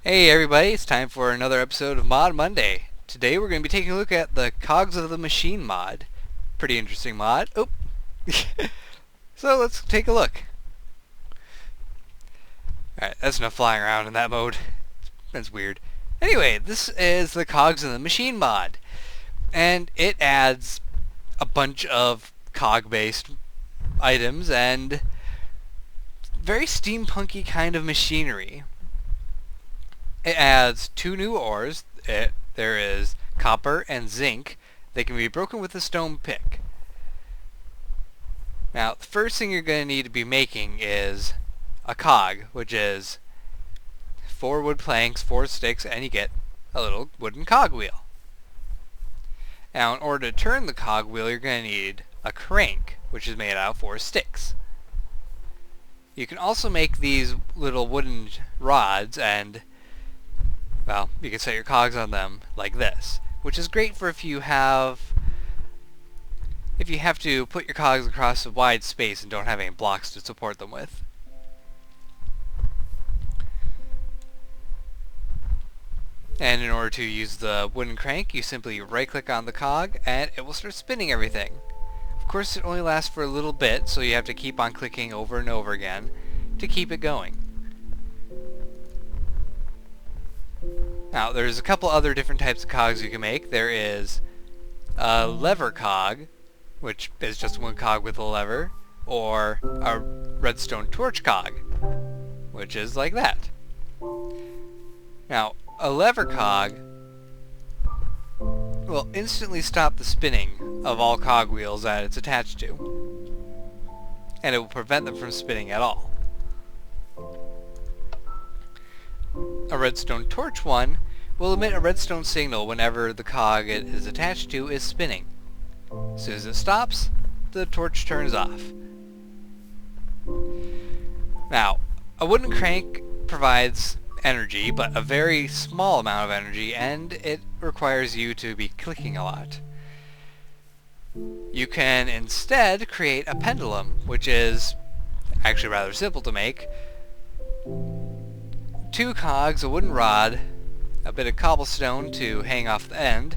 Hey everybody, it's time for another episode of Mod Monday. Today we're going to be taking a look at the Cogs of the Machine mod. Pretty interesting mod. Oh. So let's take a look. Alright, that's enough flying around in that mode. That's weird. Anyway, this is the Cogs of the Machine mod. And it adds a bunch of cog-based items and very steampunky kind of machinery. It adds two new ores. There is copper and zinc. They can be broken with a stone pick. Now, the first thing you're going to need to be making is a cog, which is 4 wood planks, 4 sticks, and you get a little wooden cog wheel. Now, in order to turn the cog wheel, you're going to need a crank, which is made out of 4 sticks. You can also make these little wooden rods and, well, you can set your cogs on them like this, which is great for if you have to put your cogs across a wide space and don't have any blocks to support them with. And in order to use the wooden crank, you simply right-click on the cog and it will start spinning everything. Of course, it only lasts for a little bit, so you have to keep on clicking over and over again to keep it going. Now, there's a couple other different types of cogs you can make. There is a lever cog, which is just one cog with a lever, or a redstone torch cog, which is like that. Now, a lever cog will instantly stop the spinning of all cog wheels that it's attached to, and it will prevent them from spinning at all. A redstone torch one will emit a redstone signal whenever the cog it is attached to is spinning. As soon as it stops, the torch turns off. Now, a wooden crank provides energy, but a very small amount of energy, and it requires you to be clicking a lot. You can instead create a pendulum, which is actually rather simple to make. 2 cogs, a wooden rod, a bit of cobblestone to hang off the end,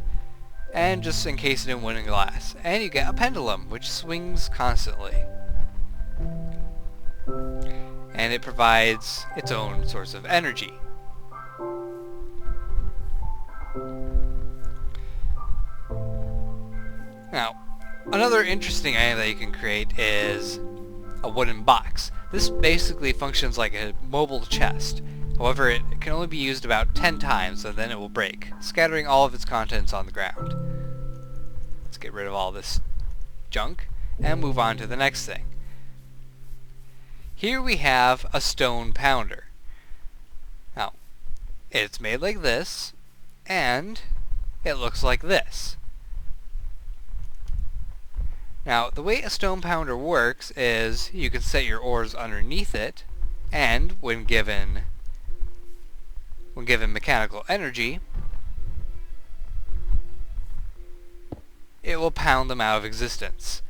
and just encase it in wooden glass. And you get a pendulum, which swings constantly. And it provides its own source of energy. Now, another interesting item that you can create is a wooden box. This basically functions like a mobile chest. However, it can only be used about 10 times and then it will break, scattering all of its contents on the ground. Let's get rid of all this junk and move on to the next thing. Here we have a stone pounder. Now, it's made like this, and it looks like this. Now, the way a stone pounder works is you can set your ores underneath it, and when given mechanical energy, it will pound them out of existence.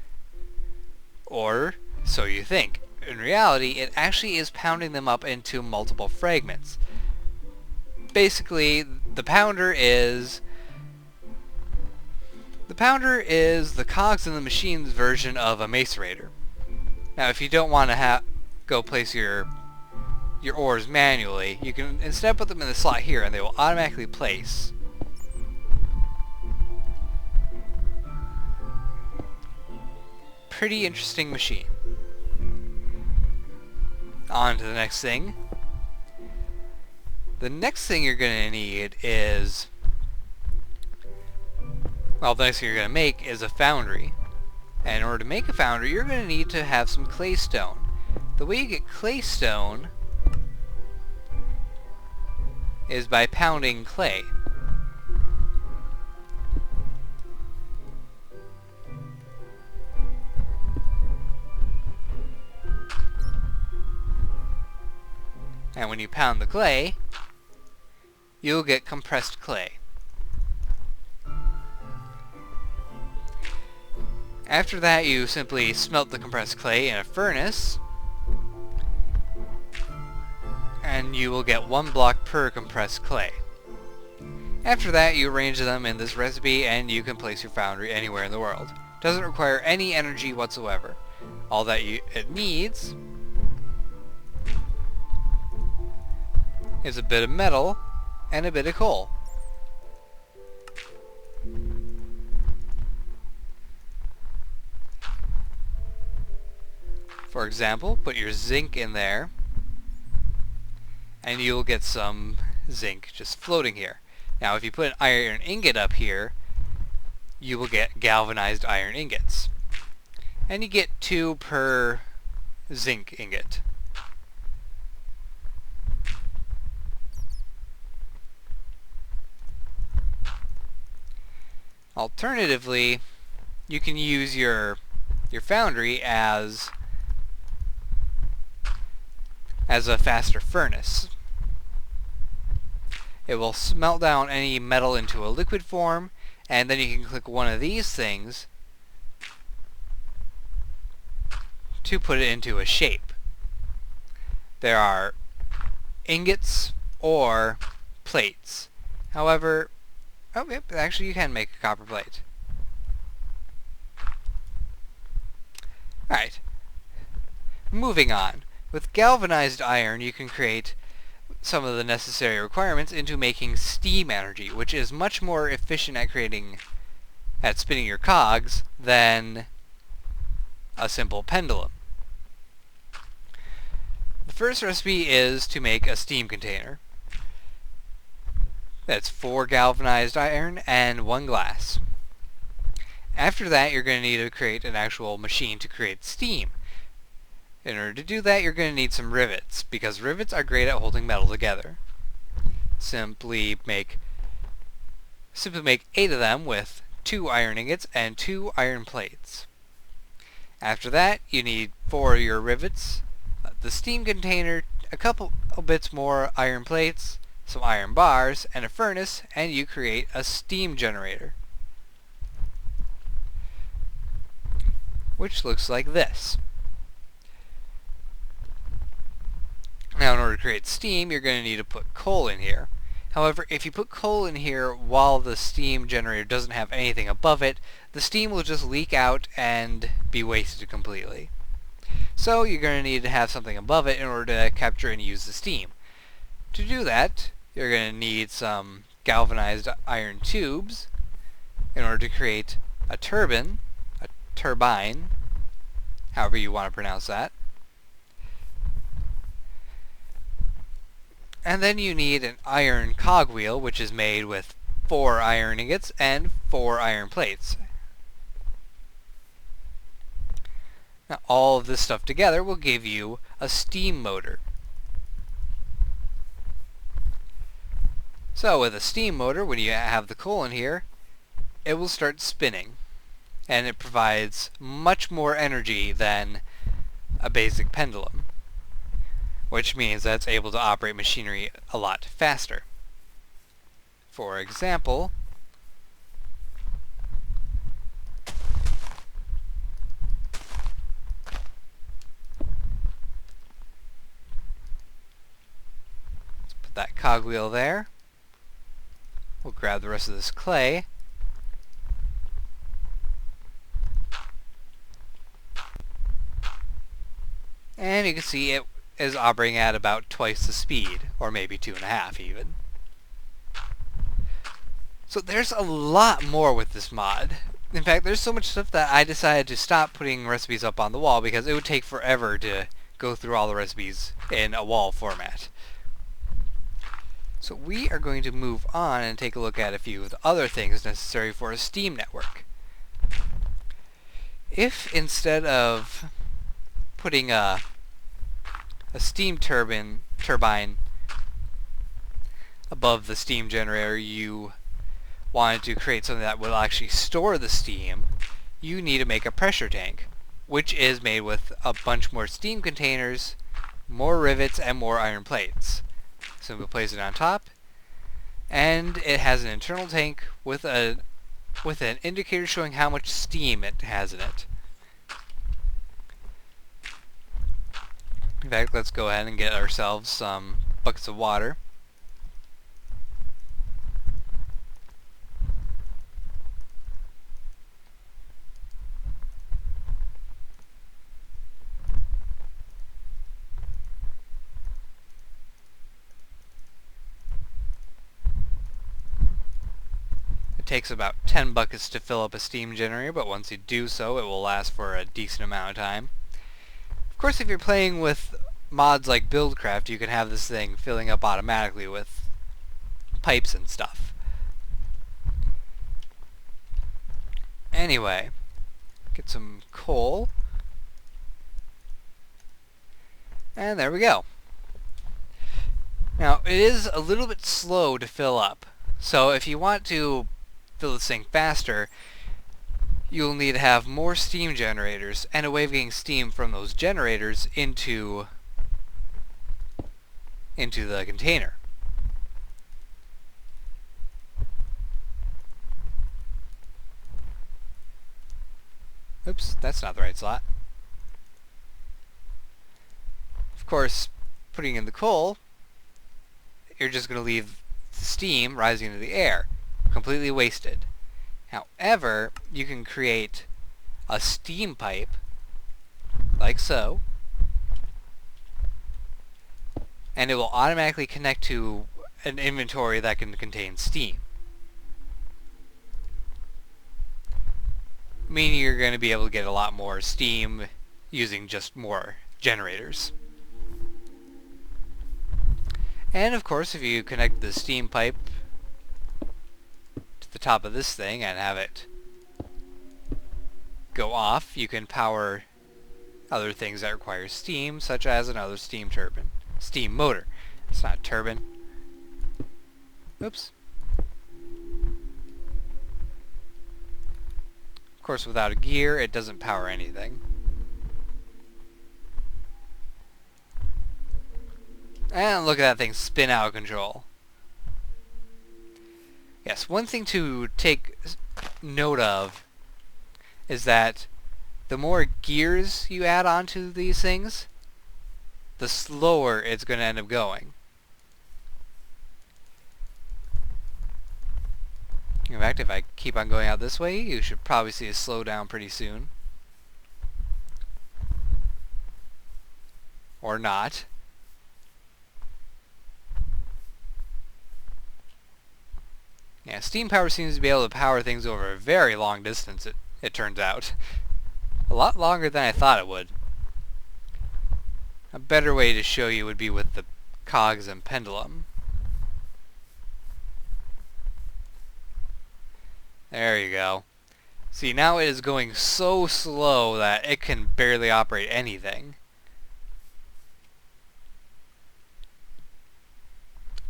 Or, so you think. In reality, it actually is pounding them up into multiple fragments. Basically, the pounder is the cogs in the machine's version of a macerator. Now, if you don't want to go place your ores manually, you can instead put them in the slot here and they will automatically place. Pretty interesting machine. On to the next thing. The next thing you're going to need is, well, the next thing you're going to make is a foundry. And in order to make a foundry, you're going to need to have some claystone. The way you get claystone is by pounding clay. And when you pound the clay, you'll get compressed clay. After that, you simply smelt the compressed clay in a furnace, and you will get 1 block per compressed clay. After that, you arrange them in this recipe and you can place your foundry anywhere in the world. Doesn't require any energy whatsoever. All that it needs is a bit of metal and a bit of coal. For example, put your zinc in there and you'll get some zinc just floating here. Now if you put an iron ingot up here, you will get galvanized iron ingots. And you get 2 per zinc ingot. Alternatively, you can use your foundry as a faster furnace. It will smelt down any metal into a liquid form, and then you can click one of these things to put it into a shape. There are ingots or plates. However, oh yep, actually you can make a copper plate. Alright, moving on. With galvanized iron you can create some of the necessary requirements into making steam energy, which is much more efficient at spinning your cogs than a simple pendulum. The first recipe is to make a steam container. That's 4 galvanized iron and 1 glass. After that, you're going to need to create an actual machine to create steam. In order to do that, you're going to need some rivets, because rivets are great at holding metal together. Simply make 8 of them with 2 iron ingots and 2 iron plates. After that, you need 4 of your rivets, the steam container, a couple bits more iron plates, some iron bars, and a furnace, and you create a steam generator, which looks like this. Now in order to create steam, you're going to need to put coal in here. However, if you put coal in here while the steam generator doesn't have anything above it, the steam will just leak out and be wasted completely. So you're going to need to have something above it in order to capture and use the steam. To do that, you're going to need some galvanized iron tubes in order to create a turbine, however you want to pronounce that. And then you need an iron cogwheel, which is made with 4 iron ingots and 4 iron plates. Now all of this stuff together will give you a steam motor. So with a steam motor, when you have the coal in here, it will start spinning. And it provides much more energy than a basic pendulum, which means that it's able to operate machinery a lot faster. For example, let's put that cogwheel there. We'll grab the rest of this clay. And you can see it is operating at about twice the speed, or maybe 2.5 even. So there's a lot more with this mod. In fact, there's so much stuff that I decided to stop putting recipes up on the wall because it would take forever to go through all the recipes in a wall format. So we are going to move on and take a look at a few of the other things necessary for a steam network. If instead of putting a steam turbine above the steam generator, you wanted to create something that will actually store the steam, you need to make a pressure tank, which is made with a bunch more steam containers, more rivets, and more iron plates. Simply place it on top, and it has an internal tank with an indicator showing how much steam it has in it. In fact, let's go ahead and get ourselves some buckets of water. It takes about 10 buckets to fill up a steam generator, but once you do so, it will last for a decent amount of time. Of course, if you're playing with mods like Buildcraft, you can have this thing filling up automatically with pipes and stuff. Anyway, get some coal. And there we go. Now, it is a little bit slow to fill up. So if you want to fill this thing faster, you'll need to have more steam generators and a way of getting steam from those generators into the container. Oops, that's not the right slot. Of course, putting in the coal, you're just going to leave steam rising into the air, completely wasted. However, you can create a steam pipe, like so, and it will automatically connect to an inventory that can contain steam. Meaning you're going to be able to get a lot more steam using just more generators. And of course, if you connect the steam pipe to the top of this thing and have it go off, you can power other things that require steam, such as another steam turbine. Steam motor. It's not a turbine. Oops. Of course, without a gear, it doesn't power anything. And look at that thing spin out of control. Yes, one thing to take note of is that the more gears you add onto these things, the slower it's going to end up going. In fact, if I keep on going out this way, you should probably see it slow down pretty soon. Or not. Yeah, steam power seems to be able to power things over a very long distance, it turns out. A lot longer than I thought it would. A better way to show you would be with the cogs and pendulum. There you go. See, now it is going so slow that it can barely operate anything.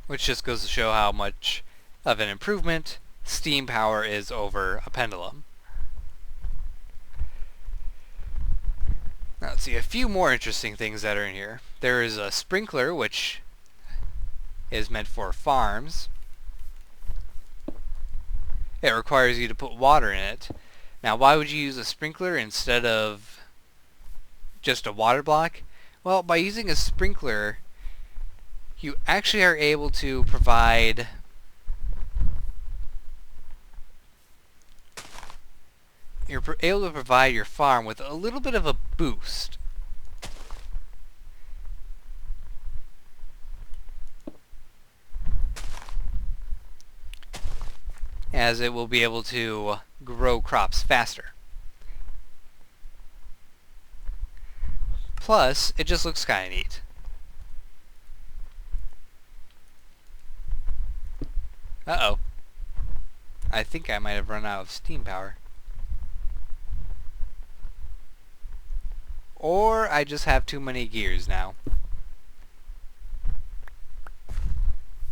Which just goes to show how much of an improvement steam power is over a pendulum. Now let's see a few more interesting things that are in here. There is a sprinkler, which is meant for farms. It requires you to put water in it. Now, why would you use a sprinkler instead of just a water block? Well, by using a sprinkler, you actually are able to provide your farm with a little bit of a boost. As it will be able to grow crops faster. Plus, it just looks kind of neat. Uh-oh. I think I might have run out of steam power. Or I just have too many gears now.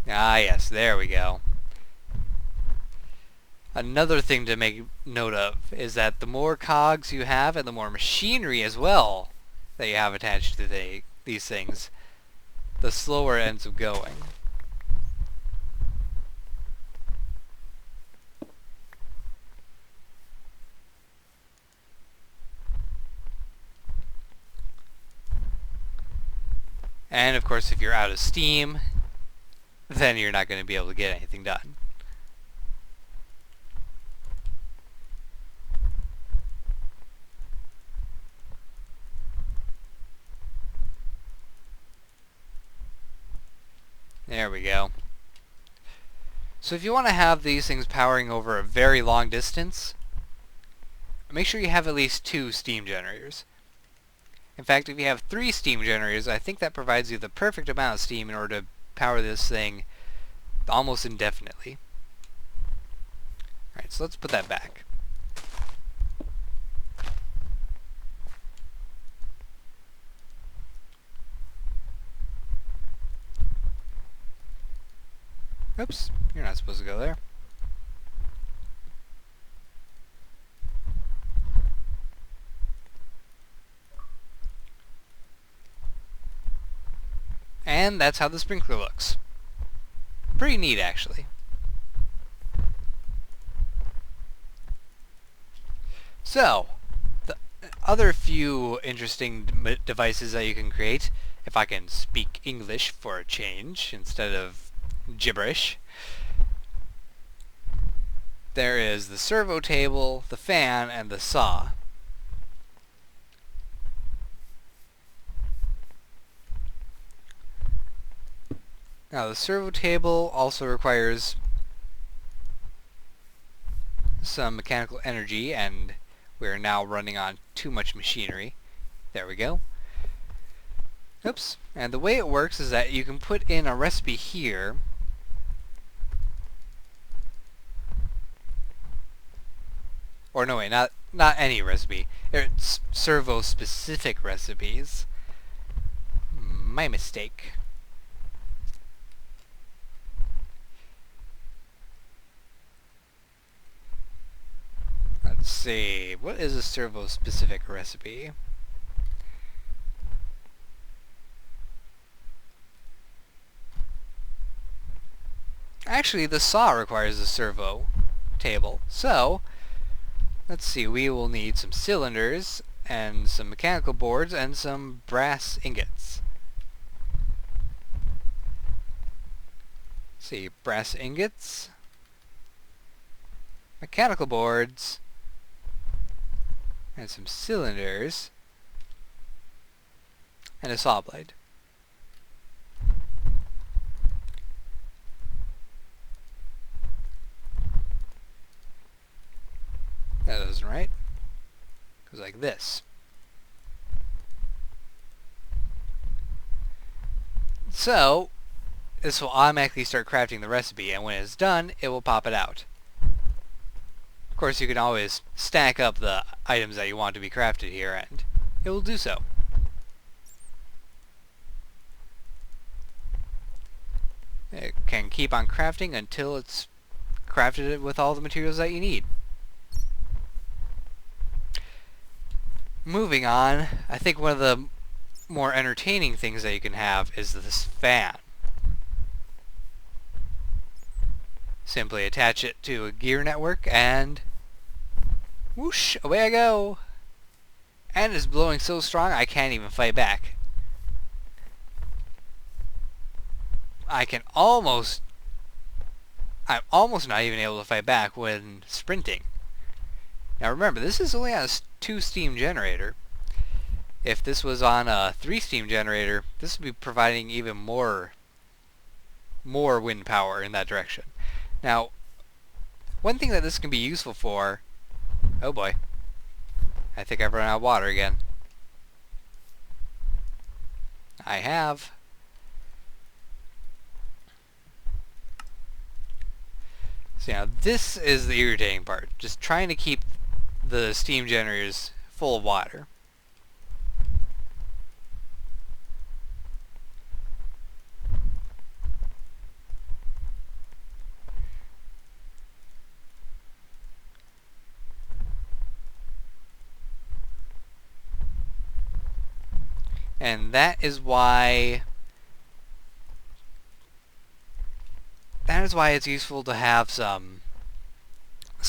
Ah yes, there we go. Another thing to make note of is that the more cogs you have and the more machinery as well that you have attached to these things, the slower it ends up going. And of course, if you're out of steam, then you're not going to be able to get anything done. There we go. So if you want to have these things powering over a very long distance, make sure you have at least 2 steam generators. In fact, if you have 3 steam generators, I think that provides you the perfect amount of steam in order to power this thing almost indefinitely. Alright, so let's put that back. Oops, you're not supposed to go there. And that's how the sprinkler looks. Pretty neat, actually. So, the other few interesting devices that you can create, if I can speak English for a change instead of gibberish. There is the servo table, the fan, and the saw. Now the servo table also requires some mechanical energy, and we're now running on too much machinery. There we go. Oops. And the way it works is that you can put in a recipe here. Or no, wait, not any recipe. It's servo-specific recipes. My mistake. Let's see, what is a servo-specific recipe? Actually, the saw requires a servo table, so let's see, we will need some cylinders and some mechanical boards and some brass ingots. Let's see, brass ingots, mechanical boards, and some cylinders, and a saw blade. That isn't right. It goes like this. So, this will automatically start crafting the recipe, and when it's done, it will pop it out. Of course, you can always stack up the items that you want to be crafted here, and it will do so. It can keep on crafting until it's crafted it with all the materials that you need. Moving on, I think one of the more entertaining things that you can have is this fan. Simply attach it to a gear network and whoosh, away I go! And it's blowing so strong I can't even fight back. I'm almost not even able to fight back when sprinting. Now remember, this is only on a 2 steam generator. If this was on a 3 steam generator, this would be providing even more wind power in that direction. Now, one thing that this can be useful for... Oh boy. I think I've run out of water again. I have. So now, this is the irritating part. Just trying to keep the steam generators full of water. And that is why it's useful to have some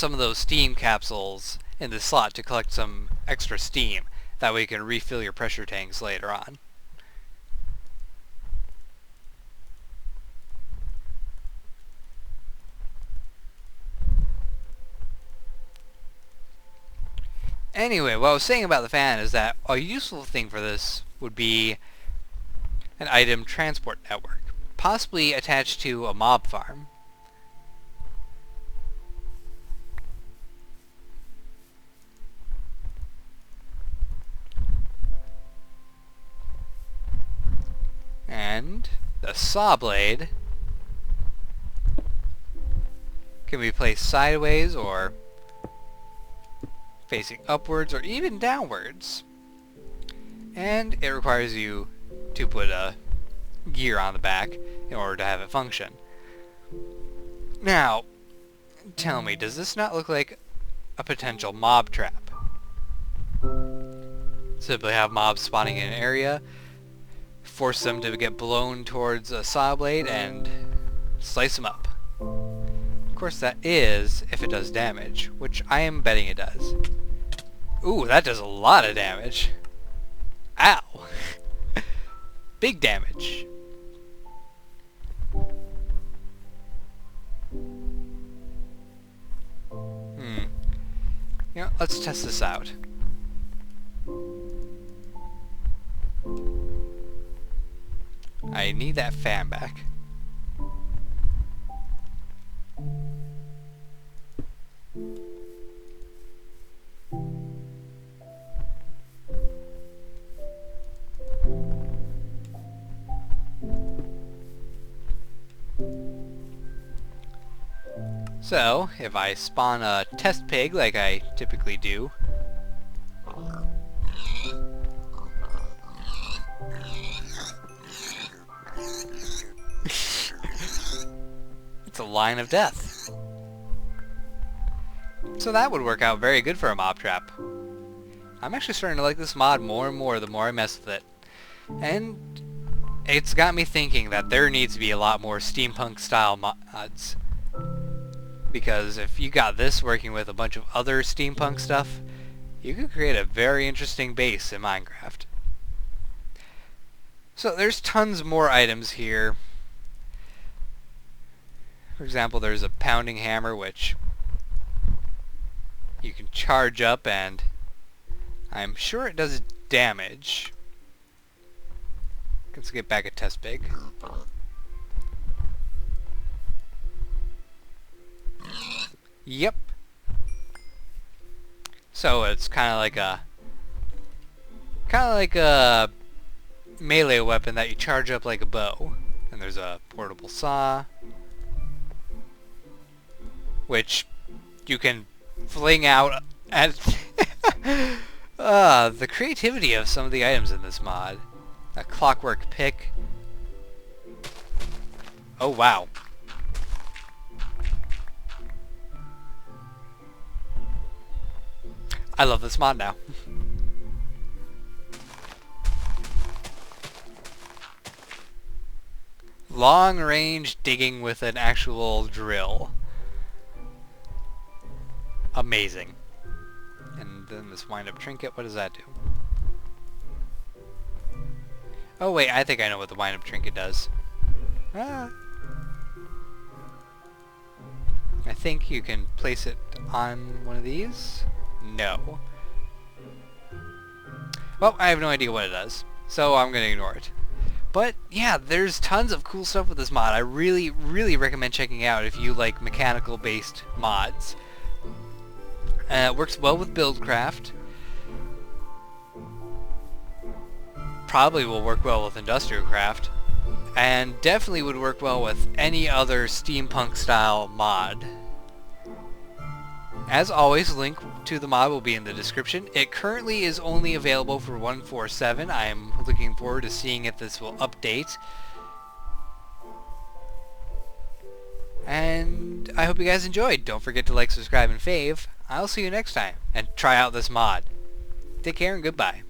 of those steam capsules in the slot to collect some extra steam. That way you can refill your pressure tanks later on. Anyway, what I was saying about the fan is that a useful thing for this would be an item transport network, possibly attached to a mob farm. And the saw blade can be placed sideways or facing upwards or even downwards. And it requires you to put a gear on the back in order to have it function. Now, tell me, does this not look like a potential mob trap? Simply have mobs spawning in an area, force them to get blown towards a saw blade, and slice them up. Of course, that is if it does damage, which I am betting it does. Ooh, that does a lot of damage. Ow! Big damage. You know, let's test this out. I need that fan back. So, if I spawn a test pig like I typically do, it's a line of death. So that would work out very good for a mob trap. I'm actually starting to like this mod more and more the more I mess with it. And it's got me thinking that there needs to be a lot more steampunk style mods. Because if you got this working with a bunch of other steampunk stuff, you could create a very interesting base in Minecraft. So there's tons more items here. For example, there's a pounding hammer which you can charge up, and I'm sure it does damage. Let's get back a test pig. Yep. So it's kind of like a melee weapon that you charge up like a bow. And there's a portable saw, which you can fling out at the creativity of some of the items in this mod. A clockwork pick. Oh wow. I love this mod now. Long range digging with an actual drill. Amazing. And then this wind-up trinket, what does that do? Oh wait, I think I know what the wind-up trinket does. Ah. I think you can place it on one of these. No. Well, I have no idea what it does, so I'm gonna ignore it. But yeah, there's tons of cool stuff with this mod. I really, really recommend checking it out if you like mechanical-based mods. It works well with Buildcraft. Probably will work well with Industrial Craft. And definitely would work well with any other steampunk-style mod. As always, link to the mod will be in the description. It currently is only available for 1.4.7. I am looking forward to seeing if this will update. And I hope you guys enjoyed. Don't forget to like, subscribe, and fave. I'll see you next time. And try out this mod. Take care and goodbye.